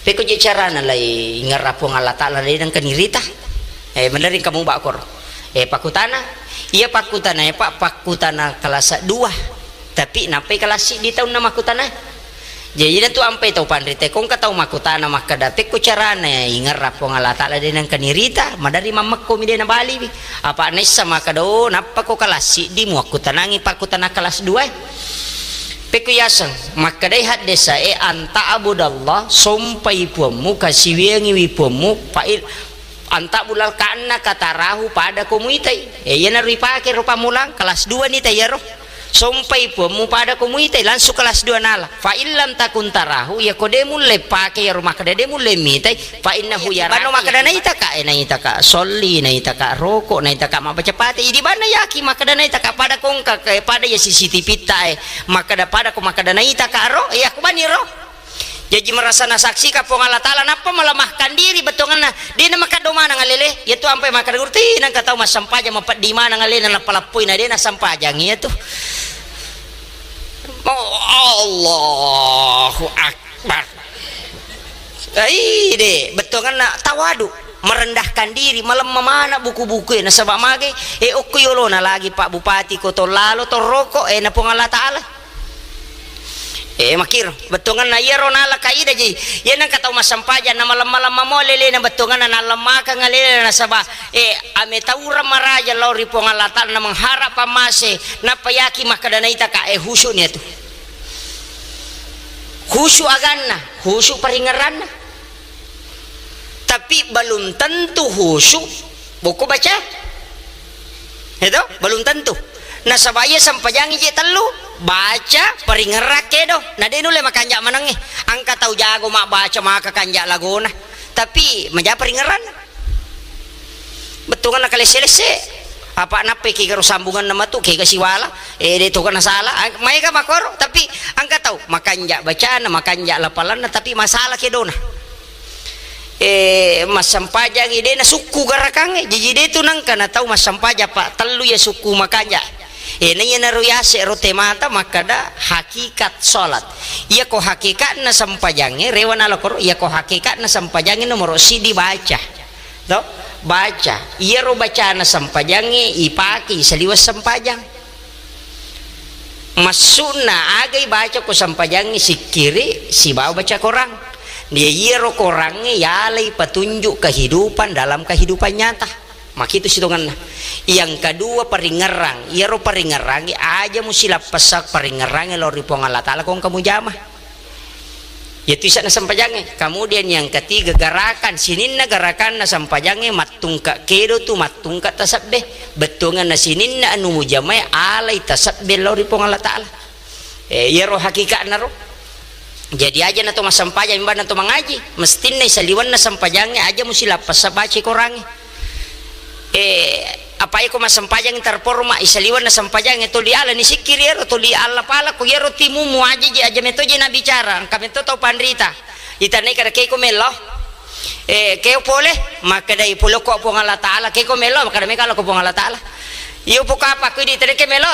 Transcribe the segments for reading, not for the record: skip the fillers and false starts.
Peko je cara na lai ngarapong Allah Ta'ala nang kanirita. Menaring kamu bakor. Pakutana. Iya pakutana ya Pak, pakutana kelas 2. Tapi napai kelas di tahun nama makutana. Jadi na tu ampai tau pandrite kong katau makutana makada peko cara na ngarapong Allah Ta'ala nang kanirita. Madari mamakko mi na Bali. Apa nesa makado napa ko kelas di mu akutanangi pakutana kelas 2. Pekuyasang makadai had desa anta abudallah sompai puamu kasiwiangi wipuamu pail anta bulal kana katarahu pada komuitai yana ripake rupa mulang kelas 2 ni tayaro sompai puamu pada komuitai langsung kelas 2 nala fa illam takun tarahu ya kodemu lepake ya rumah kademu lemitai fa innahu ya bano makadana itaka naitaka solli naitaka rokok naitaka mabaca pati di bana yaki makadana itaka pada kongka pada ya CCTV tae makada pada ko makadana itaka ro ya ku bani ro jadi merasa nasaksi kapong Allah Ta'ala napa melemahkan diri betongana dia na makadoma nang alele ya tu ampai makada gurti nang katau mas sampaja mapat di mana ngalele na palapui na dia na sampajang ya tu. Allahu Akbar. Deh betongan nak tawadu merendahkan diri malam mana buku-buku na sabak mage okuyolo na lagi Pak Bupati ko to lalo to rokok na pong Allah Ta'ala. Makir betongan na yero nala kaida ji yan ang kataw masampaja na malam-malam mamolele na betongan na nalamaka ngalele na saba ame taura maraja lori po ngalatan na mangharap pamase na payaki makadanaita ka husu niya to husu agan na husu paringaran na tapi belum tentu husu buku baca itu belum tentu na sabaya sampajangi je telu baca peringerak kedo na denu le makanja manangi angka tau jago mak baca maka kanja lagona tapi menja peringeran betungan na kalese-lese apa nape ki karo sambungan nama tu ki kasiwala dito kana salah may ka makoro tapi angka tau makanja bacaan makanja lapalan tapi masalah kedo na masampaja ide na suku garakange jadi dito nang kana tau masampaja Pak telu ya suku makanja nanya naruyase rote mata makada hakikat salat iya ko hakikat na sampajange rewan alakor iya ko hakikat na sampajange nomor si dibaca to baca iya ro baca na sampajange ipaki saliwas sampajang masuna agay baca ko sampajange si kiri si bawah baca korang dia iya ro korangnya yalay petunjuk kehidupan dalam kehidupan nyata makitu situngan yang kedua peringerang iya ro peringerang aja musila pesak peringerang lori pong Allah Ta'ala kong kamu jamah ya tu na sampajange kemudian yang ketiga gerakan sininna gerakan na sampajange matungka kedo tu matungka tasabbe betungan na sininna anu mujamai alai tasabbe lori pong Allah Ta'ala iya ro hakikat na ro jadi aja na to masampajang imban na to mangaji mestin na isaliwan na sampajange aja musila pesak baci korangi apa ko masampajang terporma isaliwan na sampajang itu di ala ni sikir yero to di ala pala ko yero timumu aja meto je na bicara kami to tau pandrita itane kada ke ko melo keo pole maka dai pulo ko po Allah Ta'ala ke ko melo maka dai kala ko po Allah Ta'ala iyo po kapa ko di tane ke melo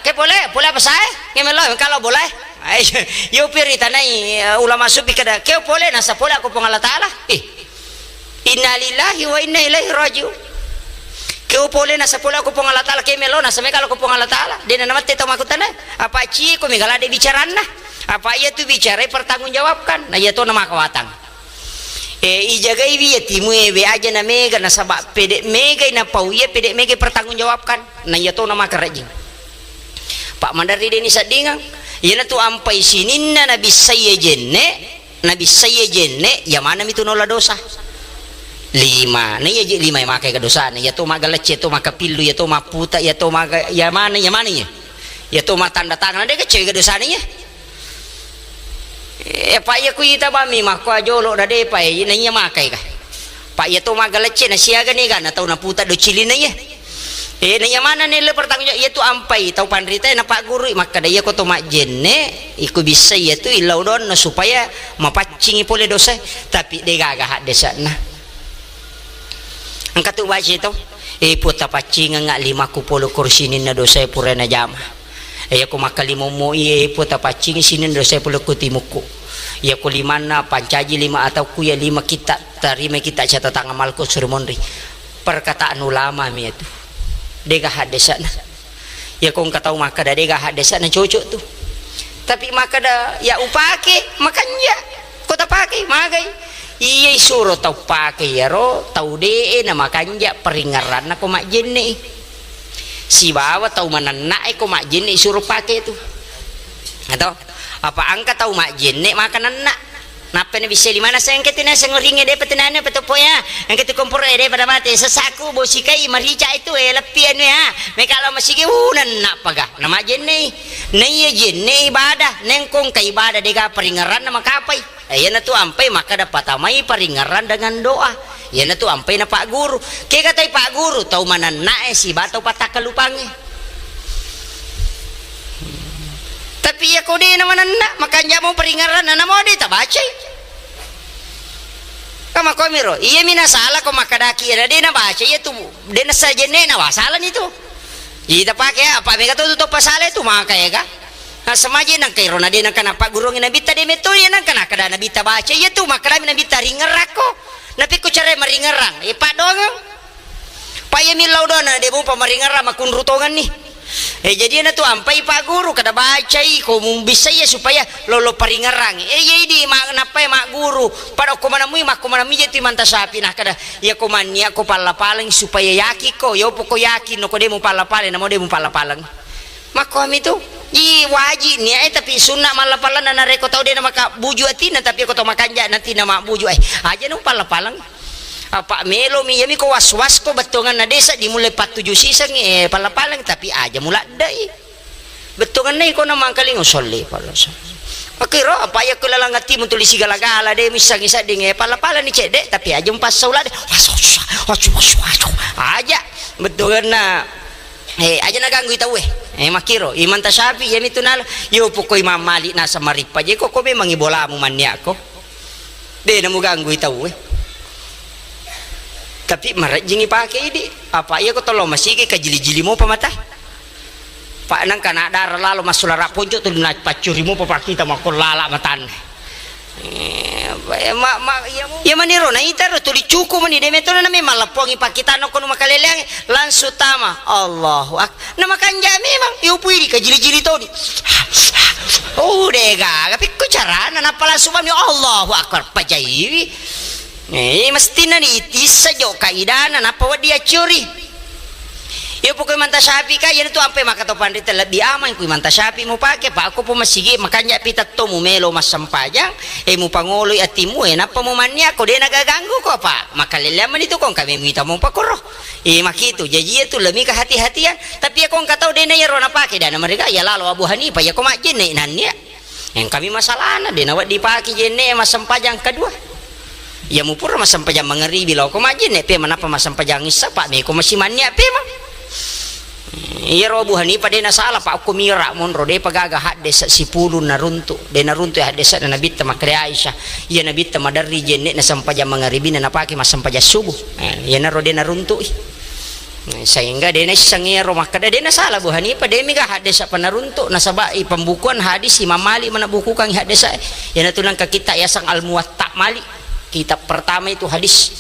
ke pole apa sae ke melo kalau boleh iyo pirita nai ulama supi kada ke pole nasa pole ko po Allah Ta'ala innalillahi wa inna ilaihi raji'un kau boleh nasa pula aku pong Allah Ta'ala kemelo nasa mekal aku pong Allah Ta'ala dia nama tetap makutan apa cie ko megala de bicara nah apa ia tu bicara pertanggungjawabkan nah ia tu nama kawatang ijaga ibi ya timu be aja na mega nasa bak pede mega ina pauye pede mega pertanggungjawabkan nah ia tu nama kerajin Pak Mandari deni sadingang ia na tu ampai sininna nabi saya jenne ya mana mitu nola dosa 5 na ya 5 makai kedosan ya to magalece to makapilu ya to maputa ya to maga ya mana ya to tanda tangan de kece kedosan nya Pak ya ku ita bami mah ko ajolo da de pa ya nya makai ka Pak ya to magalece na siaga ni kan atau na puta do cilina ya na mana ni le pertanggung ya to ampai tau pandrita na Pak Guru maka da ya ko to majenne iku bisa ya to ilau don supaya mapaccingi pole dosa tapi de gagah desa nah angkat tu baca itu puta pacingan ngak 50 kursi ni na dosa pura na jama aku makali mo puta pacing sini dosa puluh kutimuku ya kulimana pancaji 5 atau kuya 5 kita terima kita catatan amalku surmonri perkataan ulama mi itu dega hadesana ya kong katau maka da dega hadesana cocok tuh tapi maka da ya upake makanya kota pakai magai iya suruh tau pakai ya ro tau dee na makanya peringaran na ko mak jenne si bawa tau mananae ko mak jenne suruh pakai itu atau apa angka tau mak jenne makanan nak napa na bisa di mana sa angkat na sa ngoringe de patinana patupo ya angkat kompor de pada mate sasaku bosikai marica itu lepian ya me kalau masige unan nak paga nama jenne na iya jenne ibadah nengkong ka ibadah de ga peringaran na makapai ayan na tu ampai maka dapat amai peringaran dengan doa yan na tu ampai na Pak Guru kaya katay Pak Guru tau mananae si bataw patakalupangnya tapi ya kau di naman anak makanya mo peringaran na mo di tabacay kama ko miro iya minasala ko makadaki na di na baca iya tu di na sa jene na wasala nito ita pakai apa mereka tu tutup pasal itu makanya ka nah semaji nang kairo na di nang kanapa gurungin nabita di meto ya nang kanakada nabita baca iya tu makarami nabita ringerak ko napi ko cara maringerang ipa dong pa iya milaw doon na di mo pa maringerang makunrutongan ni jadi na tu ampai Pak Guru kada baca ko bisa ya supaya lolo paringarang jadi napa mak guru pada ko manamui mak ko manami jeti manta sapi nah kada ya ko mania ko palapalang supaya yaki ko yo poko yakin no ko demo palapalang namo demo palapalang mak ko ami tu i wajib ni tapi sunnah malapalan na reko tau de na maka buju atina tapi ko to makanja nanti na mak buju aja no palapalang apa melo mi yami ko was-was ko betongan na desa dimulai 47 sisang palapalang tapi aja mula dai betongan na ko na mangkaling usolli pala akiro apa ya ko lalangati mo tuli sigala-gala de misang isa ding palapalan ni cede tapi aja pasaw la de aja betongan na aja naganggu itaw makiro imanta sabi yami tunal yo po ko imamali na sa maripa je ko be mangibola mo man niya ko de na mo ganggu itaw tapi marajingi pakai ini apa iya ko tolo masigi kajili-jili mo pamata pak nang kana dar lalu masulara ponco tu na pacuri mo papakita makor lala matan ya maniro na itaro tu dicuku mani de meto na me malapongi pakita no kono makaleleng lansu tama Allahu ak na makanja memang iupui kajili-jili to di dega tapi ko cara na pala subhan ya Allahu akbar pajai mesti na ni itisa jo kaidana napa dia curi ya pokoknya manta sapi ka yan tu ampe makatopan rita lebih aman ku manta sapi mo pake pa ako po masigi makanya pitat to mo melo masampajang mo pangoloy at timu napa mo manya ko de nagaganggu ko pa makalalaman ito kung kami mita mo pakoro makito jadi itu lemi ka hati-hatian tapi akong kataw de na yaro na pake dana mereka ya lalo Abu Hanifah ya ko majin nanya yang kami masalah na de nawat dipaki jene masampajang kedua ya mupur masampajang mengeri bilau ko majin pe manapa masampajang isa pak me ko masih manya pe mah iya Abu Hanifah de na salah pak ko mira monro de pagaga hadis si pulun na runtu de na runtu hadis na nabita makre Aisyah iya nabita madarri jenne na sampajang mengeri na paki masampajang subuh ya na rode na runtu sehingga de na sangero makada de na salah Abu Hanifah de miga hadis apa na runtu na sabai pembukuan hadis Imam Malik mana buku kang hadis ya na tulang ka kita ya sang al muwatta Malik kitab pertama itu hadis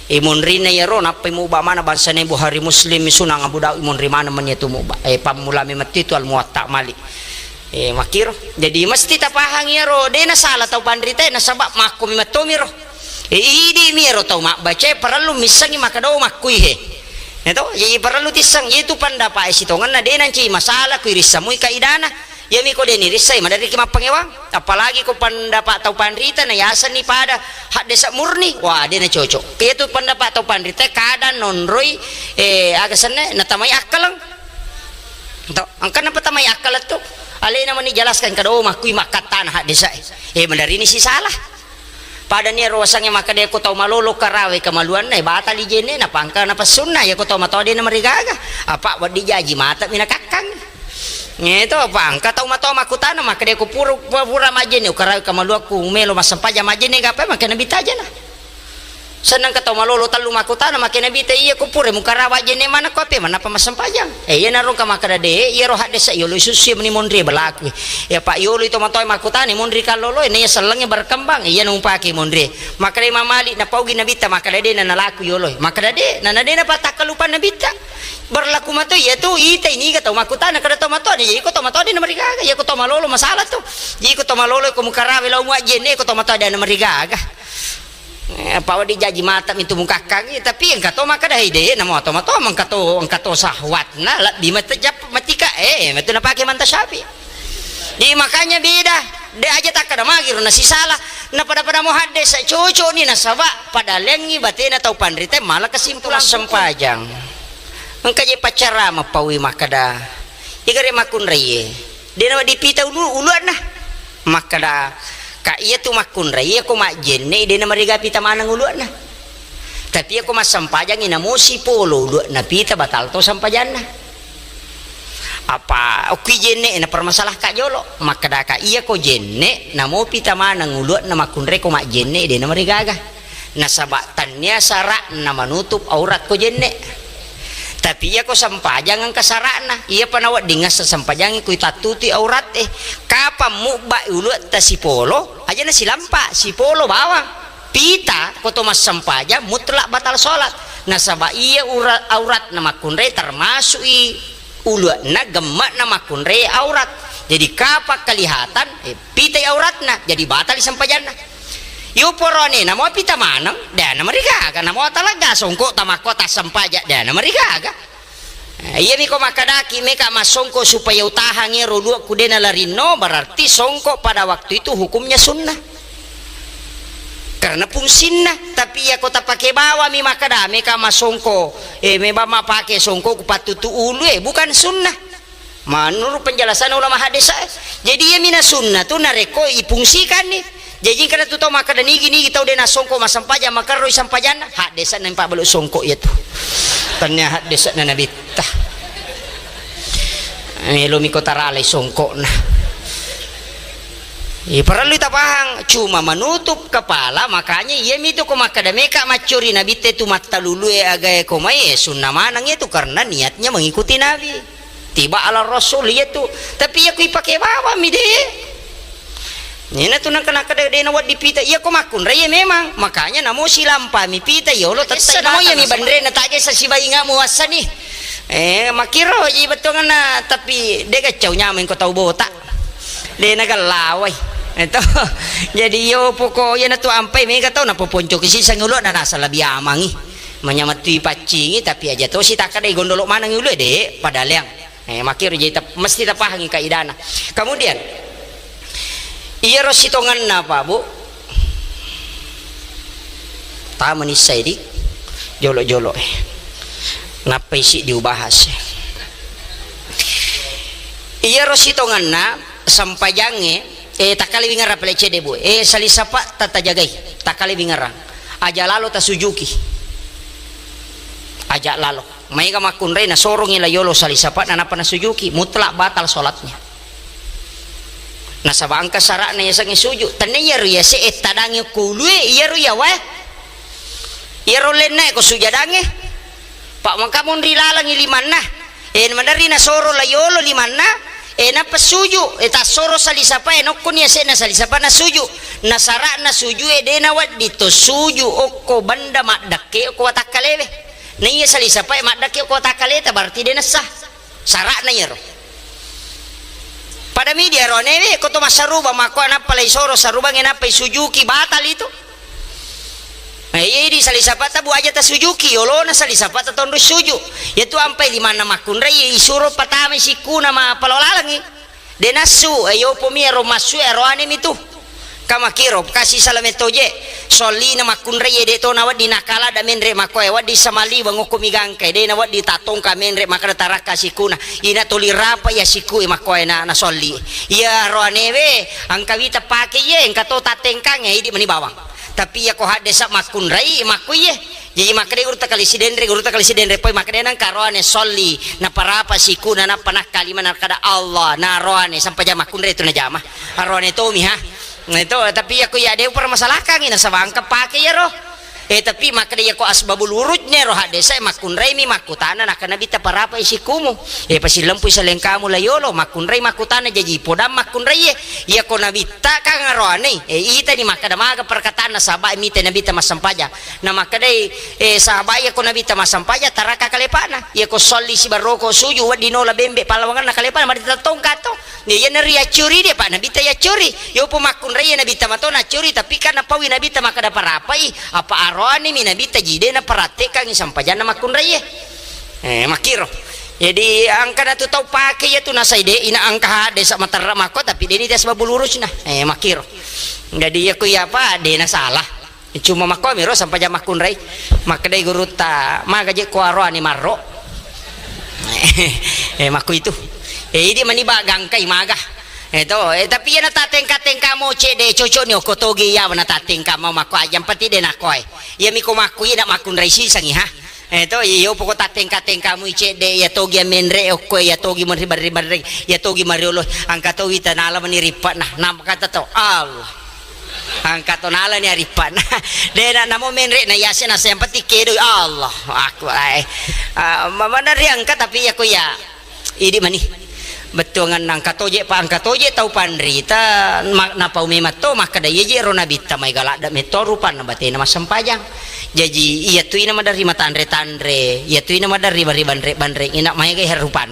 imunrina ya ron apa mu ba mana bangsa ne Bukhari Muslim sunang Abu Daud imunri mana menyetu mu pamula memati itu al muwatta Malik makiro jadi mesti tapahang ya ro de na salah tau pandrita na sabab makku mimato miro idi miro tau mak baca perlu misangi makado makui itu jadi perlu tisang itu pendapat sitongan na de nanti masalah kuirisamui kaidana ya mi ko deni risai madari kima pangewang apalagi ko pendapat atau pandrita na yasan ni pada hak desa murni wah dia na cocok itu pendapat atau pandrita kada nonroi agasane na tamay akalang to angkan apa tamay akal itu alay naman dijelaskan kado makui makatan hak desa madari ni si salah pada ni rosangnya maka dia ko tau malolo karawe kamaluan na batal ijene na pangka na pasunna ya ko tau matode na marigaga apa wad dijaji mata minakakang itu apa angka tau matau makutana maka dia ku pura majene ukara kamalu aku melo masampaja majene gape maka nabi taja nah senang kata malolo talu makutana makin nabi te iya kupure muka rawa jene mana kopi mana pemasam pajang iya narung ka makada de iya rohat desa yolo susi meni mondri berlaku ya pak yolo itu matoi makutani mondri kalolo ini ya selengnya berkembang iya numpaki mondri makada mamali na paugi nabita makada de na laku yolo makada de na de na patak kalupan nabita berlaku mato ya tu ite ini kata makutana kada to mato jadi ko to mato de na marigaga ya ko to malolo masalah tu jadi ko to malolo ko muka rawa lo mu jene ko to mato de na marigaga apa di jaji mata itu muka kaki tapi yang kata maka dah ide nama atau mengkato sahwat na di mata jap matika itu na pakai manta syafi jadi makanya beda dia aja tak ada magir nasi salah na pada mau hadis cucu ni nasaba pada lengi batin atau pandrite malah kesimpulan sempajang engkaje pacara mapawi makada igare makun reye dia nama dipita uluan nah makada kak iya tu makun raya aku mak jene dia nama riga pita mana nguluan nah tapi aku mas sampajang ina musi polo uluan na pita batal to sampajan nah apa oki jene na permasalah kak jolo maka dah kak iya ko jene namo pita mana nguluan na makun raya ko mak jene dia nama riga agah na sabatannya sarak na manutup aurat ko jene tapi iya ko sampajang ang kasarana iya panawat dingas sa sampajang ko itatuti aurat kapam mu ba ulut ta si polo aja na silampa si polo bawang pita ko to mas sampajang mutlak batal salat nasaba iya aurat na makunre termasuk ulut na gemak na makunre aurat jadi kapak kelihatan pita aurat na jadi batal sampajang na yu porone namo pita manang da na marigaga namo talaga songko tamakota sampaja da na marigaga iya mi ko makadaki meka masongko supaya utahangi rodua kudena larino berarti songko pada waktu itu hukumnya sunnah karena fungsinya tapi ya kota pakai bawa mi makada meka masongko me bama pakai songko kupatutu ulu bukan sunnah menurut penjelasan ulama hadis jadi ya mina sunnah tuh nareko ipungsikan nih jadi karena tu tahu maka dan ini tahu dia nasongko masam paja maka roi sampajan hak desa nampak beluk songko ya tu tanya hak desa na nabita lo mikota rale songko nah perlu kita pahang cuma menutup kepala makanya ia itu ko maka dan meka macuri nabite tu mata lulu agak komai sunnah manang itu karena niatnya mengikuti nabi tiba ala rasul itu tapi ya kui pakai bawa mi deh nina tu nak kena kada de nawat dipita iya ko makun raya memang makanya namo silampa mi pita yo lo tetsa namo ya mi bandre na taje sa sibai nga muasa ni makiro ji betul na tapi de kacau nyamin ko tau botak de nagalaway itu jadi yo poko ya na tu ampai me katau na poponco kisi sangulo na nasa labi amangi manyamati pacingi tapi aja to si takade gondolo manang ulo de padaliang makiro jadi mesti tapahangi kaidana kemudian iya rositongan apa bu taman isai dik jolo-jolo napa isi diubahas iya rositongan na sampajange takali bingar pelece de bu salisapa tata jagai takali bingarang aja lalo ta sujuki aja lalo mai ka makunre na sorong ila yolo salisapa na napa na sujuki mutlak batal salatnya nasaba angka sarak na yasang isuju tanya ya ruya se etadangi kulue ya ruya wa ya rolen na ko sujadangi pak mangkamun rilalang ilimanna mandari na soro layolo limanna na pasuju eta soro salisapa nokon ya se na salisapa na suju na sarak na suju de na wad dito suju okko banda makdakke ko watakalewe na iya salisapa makdakke ko watakale ta berarti de na sah sarak na yero pada media rone ko to masaruba mako na pala isoro saruba ngena pa sujuki batal itu di salisapata bu aja ta sujuki yolo na salisapata tondo suju yaitu ampai di mana makun rai isuro patame sikuna ma palolalangi denasu ayo pomiero masu eroane mitu kama kiro kasih salametoje soli na makun rai de to nawat dinakala da menre mako wadi samali bango kumigangkai de nawat ditatong ka menre maka taraka sikuna ina toli rapa ya siku mako na soli ya roane we ang kawita pake ye engkato tatengkang di mani bawang tapi ya ko hadesa makun rai makuye jadi makade urta kali sidendre poi makade nang karoane soli na parapa sikuna na panah kalima na kada Allah na roane sampai jama makun rai tu na jama roane to mi ha nah itu tapi aku ya dia permasalahkan ini sama angka pakai ya roh tapi maka dia ko asbabul urujnya roh desa makunrai mi makutana nak nabita parapa isikumu pasi lempu saleng kamu layolo makunrai makutana jadi podam makunrai ya ko nabita ka ngaroane ita ni maka damaga perkataan na sabai mite nabita masampaja na maka dai sabai ya ko nabita masampaja taraka kalepana ya ko solli si baroko suju wadinola bembe palawangan na kalepana madita tongkato ya neria curi dia pak nabita ya curi yo po makunrai nabita matona curi tapi kana pawi nabita maka da parapai apa arwani mi nabita jide na paratekang sampajan na makunrai makiro jadi angka na tu tau pakai ya tu nasaide ina angka desa matara mako tapi deni dia sebab lurus nah makiro jadi ya ku ya apa dena salah cuma mako miro sampajan makunrai makadai guru ta magaje ko arwani marro mako itu ini maniba gangkai maga tapi ya natatengka mo cede cocok ni okotogi ya natatengka mo mako ayam pati de nakoy ya miko maku ya makun raisi sangi ha iyo poko tatengka mo cede ya togi menre okoy ya togi ribar ya togi mariolo angka togi tanala maniripa nah namkata to Allah angka tonala ni aripan dena namo menre na yase na sempati kedo Allah aku mana riangka tapi ya ko ya ini mani betul ngan katoje pa angkatoje tau pandrita na pau memato maka da yeje rona bitta mai galak da metorupan na batena masampajang jadi iya tu ina madari matandre iya tu ina madari bari bandre ina mai ga herupan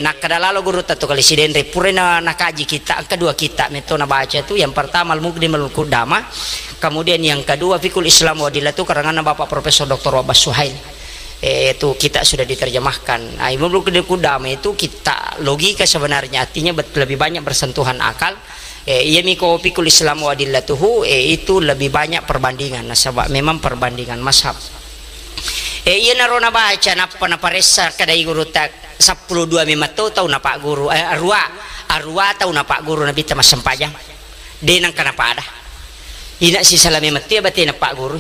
nak kadalalo guru tatu kali sidendre purena nakaji kita kedua kita meto na baca tu yang pertama al-muqdim al-qudama kemudian yang kedua fikul Islam wa adillatu karangan Bapak Profesor Dr. Abbas Suhail itu kita sudah diterjemahkan. Ilmu Qudama itu kita logika sebenarnya artinya lebih banyak bersentuhan akal. Ia miko fikul Islam wa adillatuhu itu lebih banyak perbandingan. Nah, sebab memang perbandingan mazhab. Ia narona baca napa paresa kadai guru tak 12 memato tau napa guru arwa tau napa guru nabi tamas sempajang. Denang kenapa ada? Ina si salami mati batin napa guru.